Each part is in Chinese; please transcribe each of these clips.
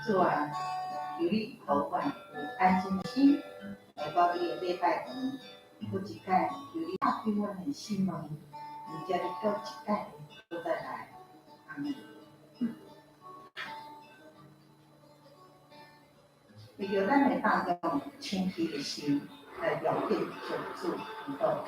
主啊，求你保管有安静的心，来到你的礼拜堂，有一摆求你打开阮的心门，而且你到一摆都再来。阿门。为着咱会当用清洁的心来了解上主之道。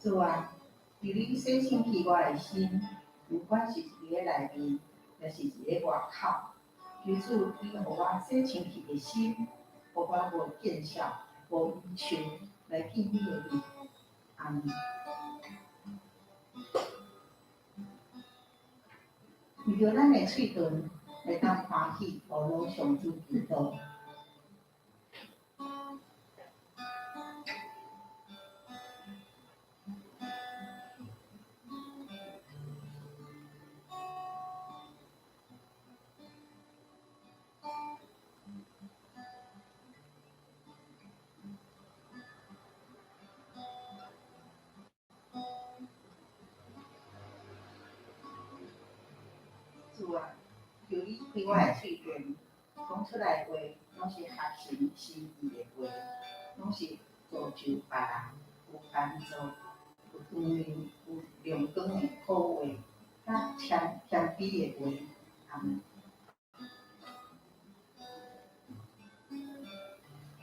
主啊，求你洗清气我的心，不管是伫个内面，还是伫个外口，求主你互我洗清气的心，互我无见笑、无依求来敬你的名。阿门。为着咱的嘴唇会当欢喜讨论上主之道。主啊，求你开我的嘴唇，讲出来的话，拢是合神心意的话，拢是造就别人有帮助、有光明、有亮光的好话，甲谦卑的话。阿门。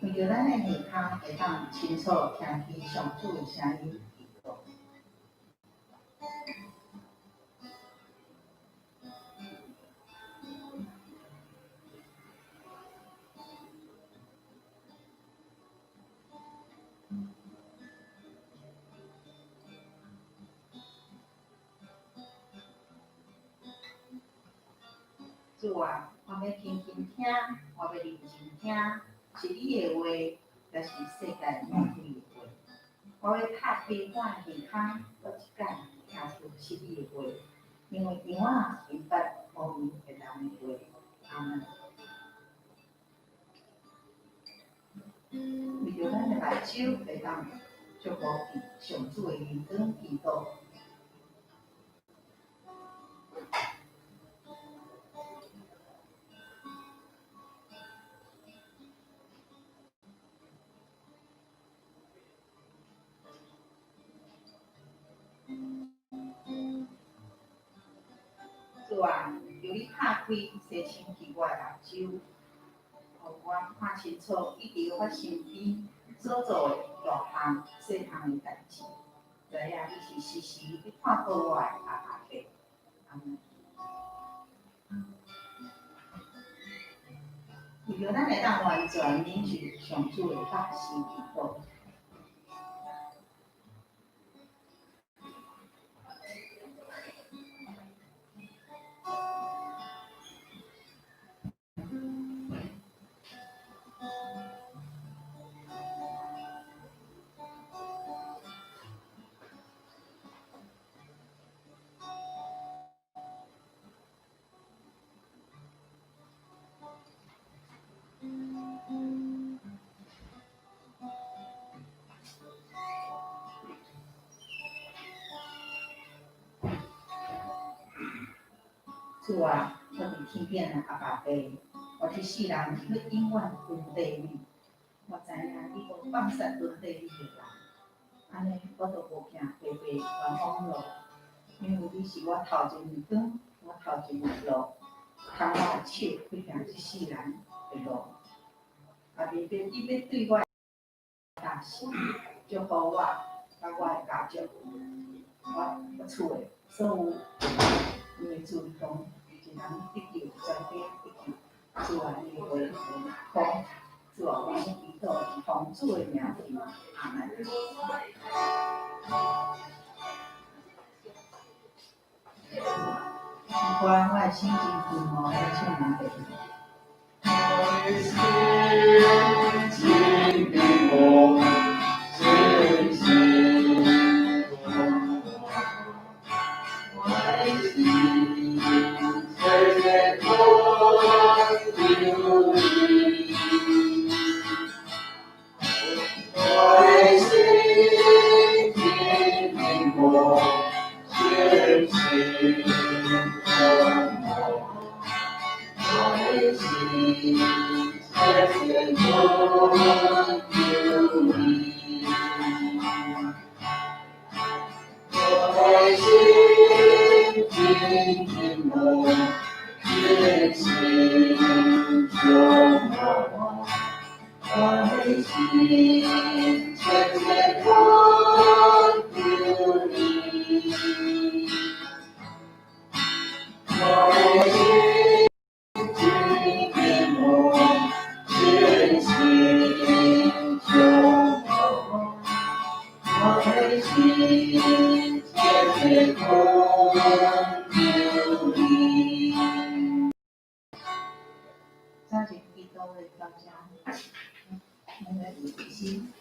为着咱的耳孔会当清楚听见上主的声音。主啊，我要轻轻听，我要认真听，是你的话，还是世界魔鬼的话？我要拍开我的耳孔，到一摆听出是你的话，因为我明白无明的人的话。阿门。为着咱的目睭会当祝福上主的灵光祈祷。主啊，求你拍开洗清气我的目睭，互我看清楚你伫我身边所做的大项、细项的代志，知影你是时时去看顾我的阿爸伯。阿门。为着咱会当完全领受上主的百姓祈祷。主啊，我是天边的阿爸爸，我是世人要永远尊地你。我知影你无放杀尊地你的人，安尼我就无惊白白冤枉路，因为你是我头前的光，我头前的路，通我的手去行这世人的路。啊，未必你要对我大事，祝福我，甲我的家族，我厝的所有，因为主讲。一人得救，全家得救。主啊，你为讲，主啊，我们祈祷奉主的名祈，阿门。不管我的心情如何，我唱难的。我的心情的梦，真心我的心。家庭地都为大家，我们的心。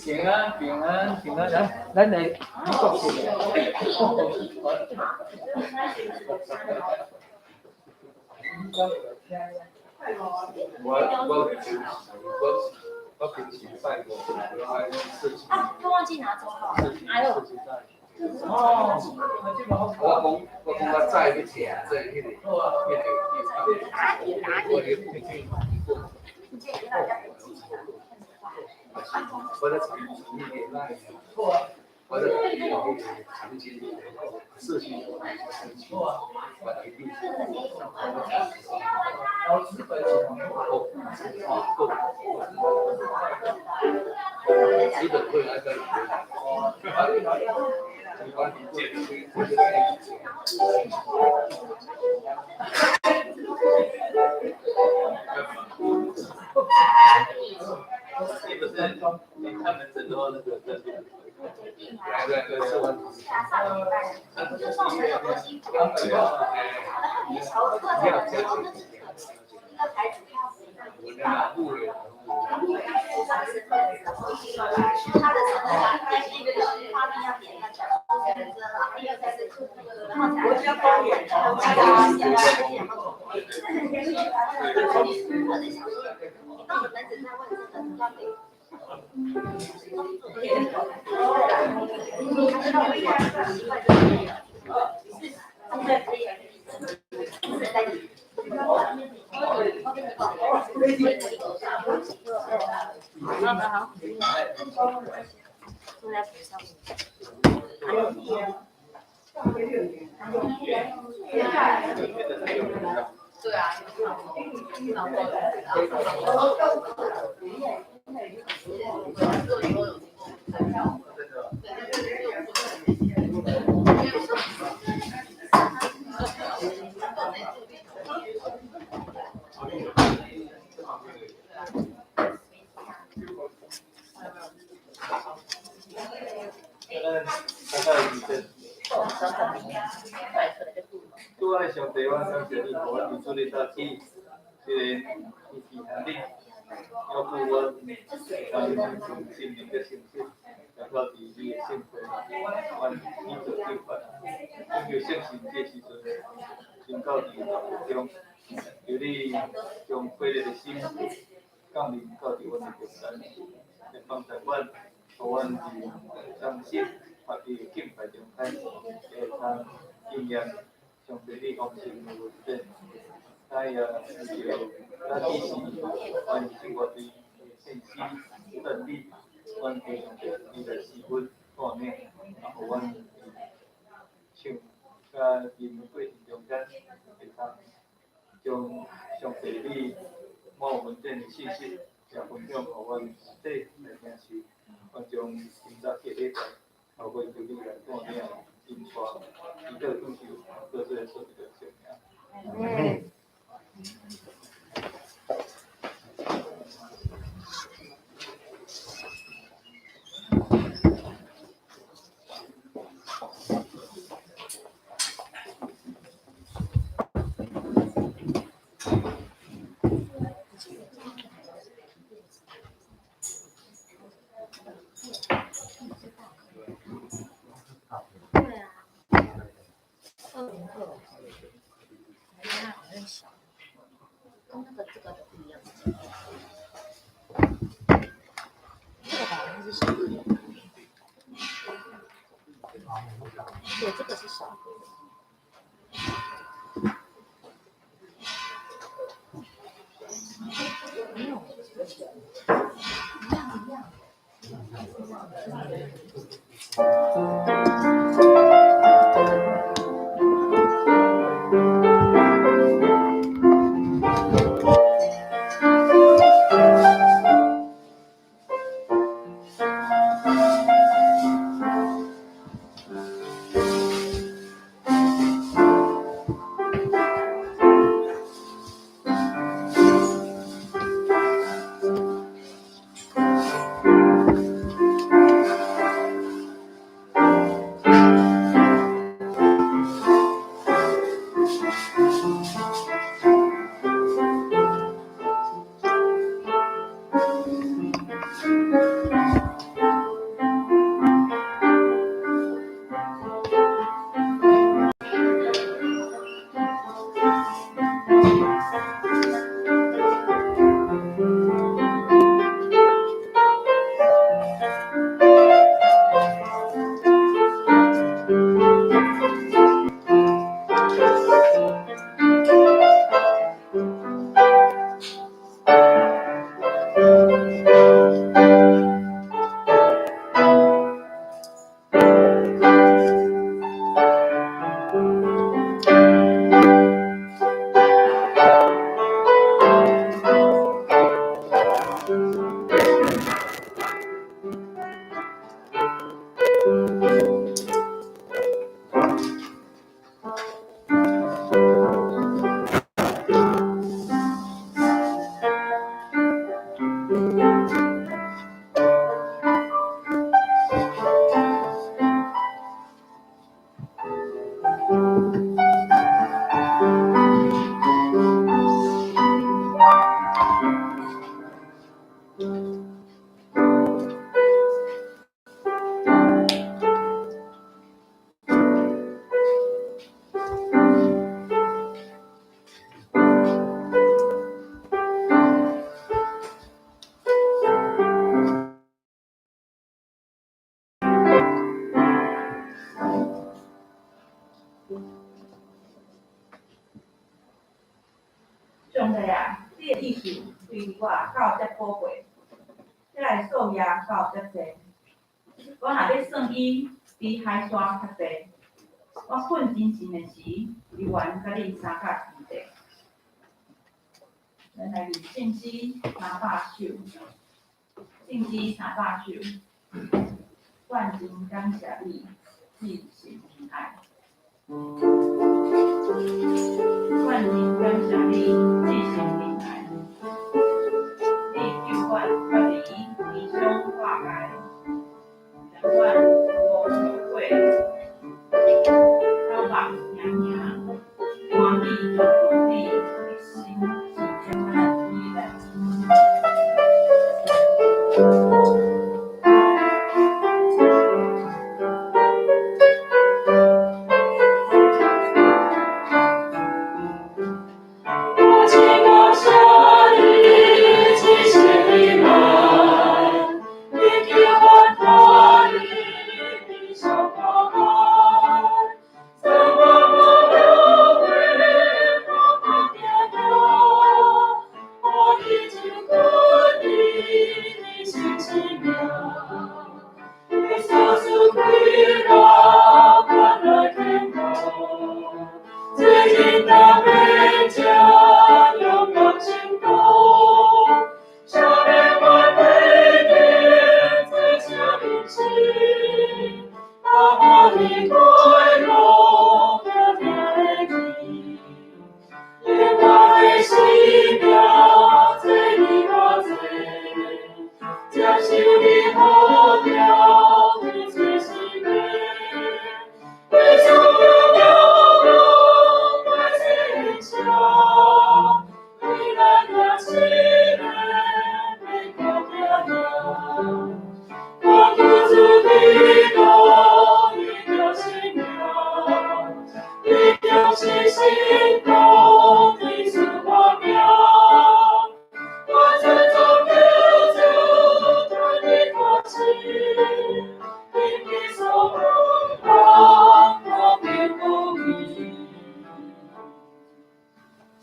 平安平安平安，咱来美国去。我平时拜过，都忘记拿走了。哎呦。哦，我讲我早去吃，这迄个，我在长津社区日本会来跟是不是他们很多那个对，是问题。就送很有多辛苦。然后你小课程，然后那是一个牌子票。我那误了。他的什么？一个是花瓶要点那个，还有在这然后国家公园，我在想说，你到底门诊在问这个要给。好，都在补上。对啊，做以后有经过，对，大概2分。拄爱上台湾感谢你，互阮提出的早起，这个天气寒冷，要不阮心灵的诚实，来到伫你的圣会，阮依照计划，因为圣神这时阵，宣告伫道中，由你将快乐的心降临到伫阮的中间，来帮助阮，互阮伫相信。法律敬拜中间，会当应验上帝你丰盛的恩典。咱也就咱只是完成我对信息真理，阮对上帝你的赐恩带领，啊，互阮唱甲因过程中间，会当将上帝你某文件的信息，也分享互阮底来领受，阮将今早结礼拜。透过求你来带领、引带，伊个追求，各自所的生命。对，这个是小的。没有，一样。上帝啊，你的意思对我到遮宝贵，你来数也到遮济。我若要算伊比海山较济，我困真神的时，伊愿甲你相甲伫地。咱来念圣诗300首，圣诗300首，万情感谢你，至神恩爱。万情感谢你，至神恩爱。你救我脱离理想化解，让我无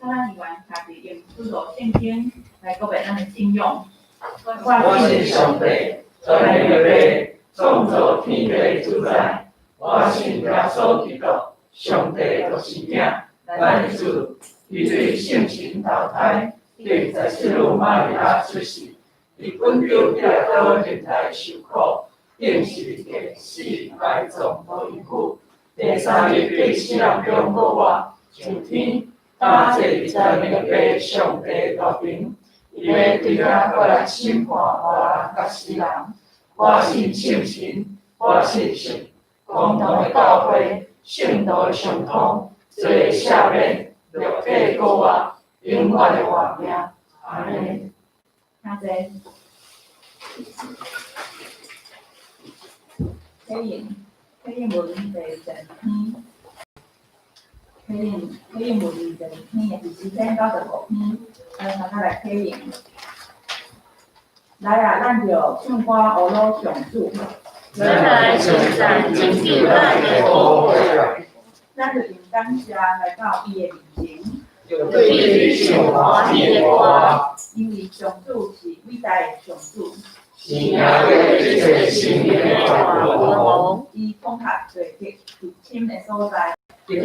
咱一元下伫用主导圣经来告白咱的信用。我是上帝，在你的创造天地主宰。我信耶稣基督，上帝就是名，咱的主，伊对圣神投胎，对在世路玛利亚出世，伊本着跌倒人来受苦，定是第四摆葬无遗苦，第三日对死人中复活，上天。打坐在那个上帝大屏，伊要对咱过来审判活人甲死人。我信圣神，我信神，共同的教会，圣道的上通，做赦免，六体高活，永远的活命。阿门。下载。体验文第10篇。体验文第10篇的第10篇95篇，大家来体验。来啊，咱就唱歌学老上主。咱来称赞敬敬咱的宝贝。咱就用感谢来到伊的面前。对伊唱欢喜的歌。因为上主是伟大的上主。是赢过一切生命的大王。伊统合罪孽入侵的所在。我的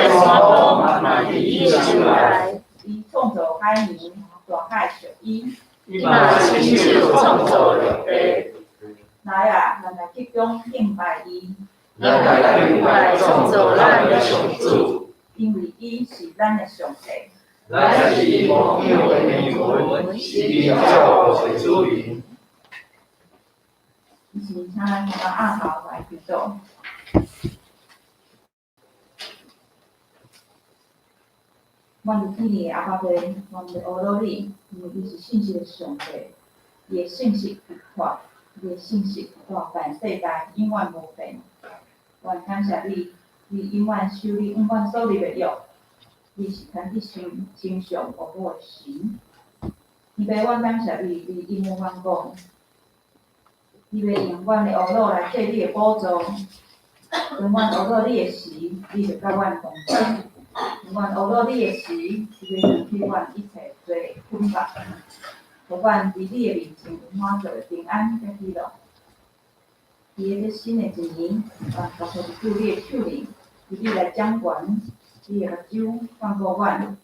山坡慢慢地伊出来。伊创造海洋，大海属伊。伊嘛亲手创造了地。来啊，咱来集中敬拜伊。咱来敬拜创造咱的上主。因为伊是咱的上帝。咱是伊蒙佑的灵魂，是伊照顾的主人。以前请咱把阿头来祈祷。阮伫天里阿爸爸，阮伫学老你，因为伊是信息的上帝，伊的信息不化，伊的信息大凡世界永远无变。阮感谢你，你永远守你永远所立的约，你是天地真上无我的神。伊要阮感谢你，你因为阮讲，伊要用阮的学老来做你的宝座，当阮学老你的时，你就甲阮同在。阮学到你的时，伊要让去阮一切做捆绑，互阮伫你的面前有满足的平安甲喜乐。伫个新的一年，交互伫主你的手里，由你来掌权，你的目睭放过阮，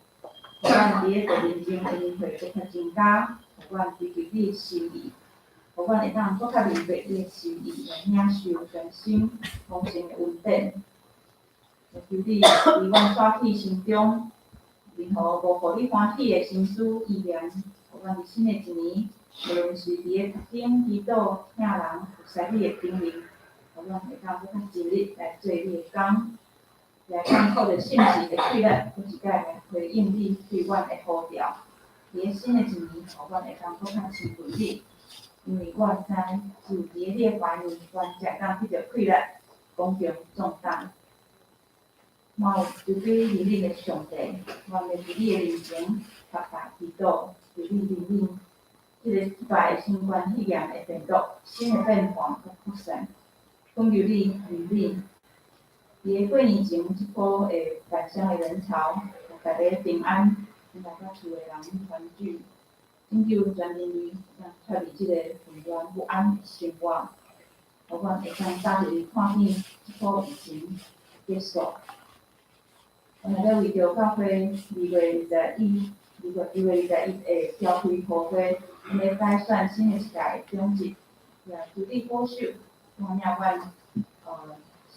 互阮伫个人生恩惠搁较增加，互阮追求你的心意，互阮会当搁较明白你的心意，来领受全心丰盛的恩典。求你伫阮逝去心中，任何无互你欢喜的心思意念，互阮伫新的一年，无论是伫个读经、祈祷、听人、服侍你的叮咛，互阮会当搁较尽力来做你的工，来掌握着信息的气力，搁一摆来回应你对阮的呼召。伫个新的一年，互阮会当搁较亲近你，因为我知只有伫个你的怀里，阮才当得到气力，公平壮大。我有求你怜悯的上帝，我要伫你的面前发大祈祷，求你怜悯即个失败的新冠肺炎的病毒，新的变化甲扩散，恳求你怜悯。伫个过年前一波的返乡的人潮，大家平安，大家厝的人团聚，拯救全人类，让脱离即个混乱不安的生活，互阮会当早日看见即波疫情结束。我们要为着教会2月21的教会课会，来改选新的一届的种子，也求你保守，看领阮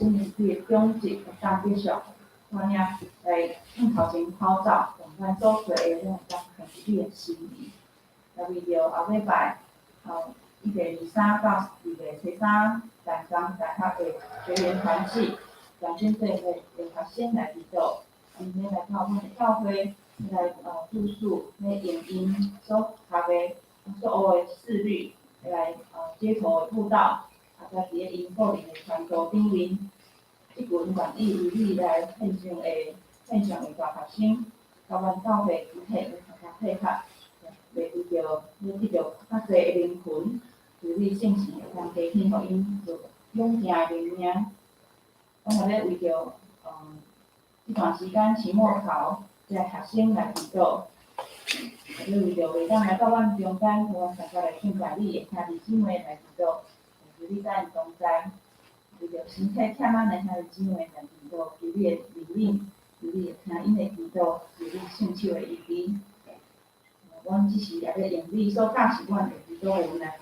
新年纪的种子会当继续，我领来头前跑走，用咱做做的咱当开始你的心意。也为着后礼拜1月23到2月初3，台中大学的学员团契，两间队会由学生来指导，今天来到阮的教会来住宿，来影音所学的所学的事律，来街头的布道，再伫咧因个人的传道顶面，即群愿意为你来献上的大学生，甲阮教会集体来参加配合。为着要得到较侪的灵魂，由你圣性会当加添，互因有勇健的灵命。我嘛咧为着这段时间期末考这学生来祈祷，也为着会当来到阮中间，互阮大家来敬拜你的兄弟姊妹来祈祷，求你在因同在，为着身体欠咱的兄弟姊妹来祈祷，求你的怜悯，求你的听因的祈祷，求你圣手的医治。阮只是也咧用你所教示阮的祈祷文来